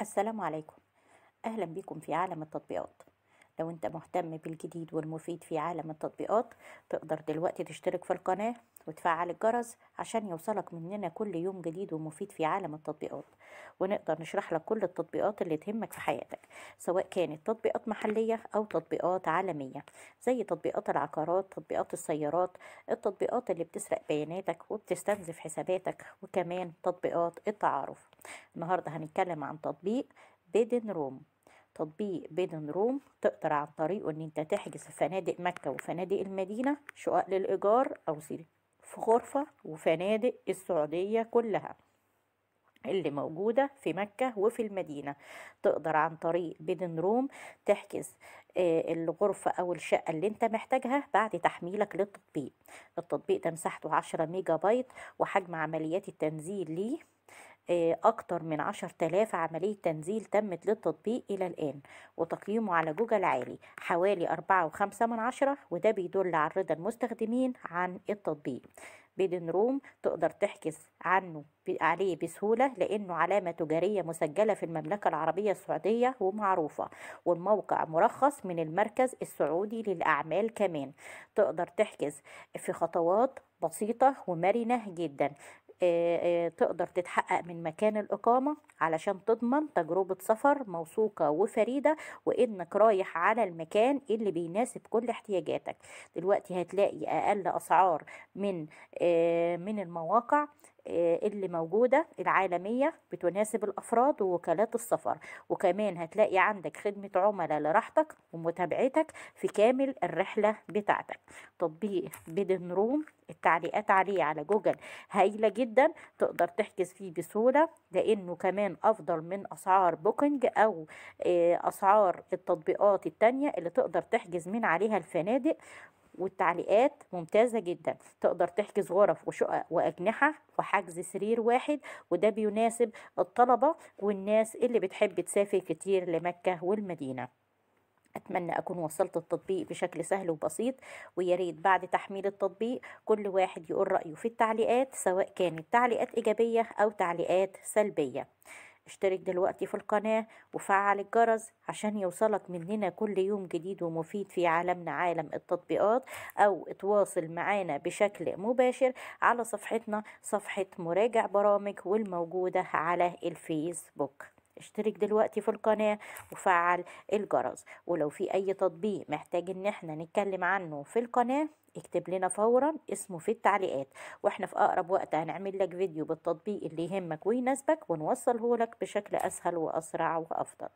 السلام عليكم. أهلا بكم في عالم التطبيقات. لو أنت مهتم بالجديد والمفيد في عالم التطبيقات، تقدر دلوقتي تشترك في القناة وتفعل الجرس عشان يوصلك مننا كل يوم جديد ومفيد في عالم التطبيقات، ونقدر نشرح لك كل التطبيقات اللي تهمك في حياتك، سواء كانت تطبيقات محلية أو تطبيقات عالمية، زي تطبيقات العقارات، تطبيقات السيارات، التطبيقات اللي بتسرق بياناتك وبتستنزف حساباتك، وكمان تطبيقات التعارف. النهاردة هنتكلم عن تطبيق بيدن روم. تطبيق بيدن روم تقدر عن طريقه ان انت تحجز في فنادق مكة وفنادق المدينة شقق للإيجار أو في غرفة، وفنادق السعودية كلها اللي موجودة في مكة وفي المدينة. تقدر عن طريق بيدن روم تحجز الغرفة أو الشقة اللي انت محتاجها بعد تحميلك للتطبيق. التطبيق ده مساحته 10 ميجا بايت، وحجم عمليات التنزيل ليه أكتر من 10,000 عملية تنزيل تمت للتطبيق إلى الآن، وتقييمه على جوجل عالي حوالي 4.5، وده بيدل على رضا المستخدمين عن التطبيق. بيدن روم تقدر تحجز عليه بسهولة، لأنه علامة تجارية مسجلة في المملكة العربية السعودية ومعروفة، والموقع مرخص من المركز السعودي للأعمال. كمان تقدر تحجز في خطوات بسيطة ومرنة جدا. تقدر تتحقق من مكان الإقامة علشان تضمن تجربة سفر موثوقة وفريدة، وإنك رايح على المكان اللي بيناسب كل احتياجاتك. دلوقتي هتلاقي أقل أسعار من المواقع اللي موجودة العالمية بتناسب الأفراد ووكالات السفر، وكمان هتلاقي عندك خدمة عملاء لراحتك ومتابعتك في كامل الرحلة بتاعتك. تطبيق بيدن روم التعليقات عليه على جوجل هايلة جدا، تقدر تحجز فيه بسهولة، لأنه كمان أفضل من أسعار بوكينج أو أسعار التطبيقات التانية اللي تقدر تحجز من عليها الفنادق. والتعليقات ممتازة جدا، تقدر تحجز غرف وشقق وأجنحة وحجز سرير واحد، وده بيناسب الطلبة والناس اللي بتحب تسافر كتير لمكة والمدينة. أتمنى أكون وصلت التطبيق بشكل سهل وبسيط، وياريت بعد تحميل التطبيق كل واحد يقول رأيه في التعليقات، سواء كانت تعليقات إيجابية أو تعليقات سلبية. اشترك دلوقتي في القناة وفعل الجرس عشان يوصلك مننا كل يوم جديد ومفيد في عالمنا عالم التطبيقات، أو اتواصل معانا بشكل مباشر على صفحتنا، صفحة مراجع برامج، والموجودة على الفيسبوك. اشترك دلوقتي في القناة وفعل الجرس، ولو في أي تطبيق محتاج إن احنا نتكلم عنه في القناة اكتب لنا فورا اسمه في التعليقات، واحنا في أقرب وقت هنعمل لك فيديو بالتطبيق اللي يهمك ويناسبك ونوصله لك بشكل أسهل وأسرع وأفضل.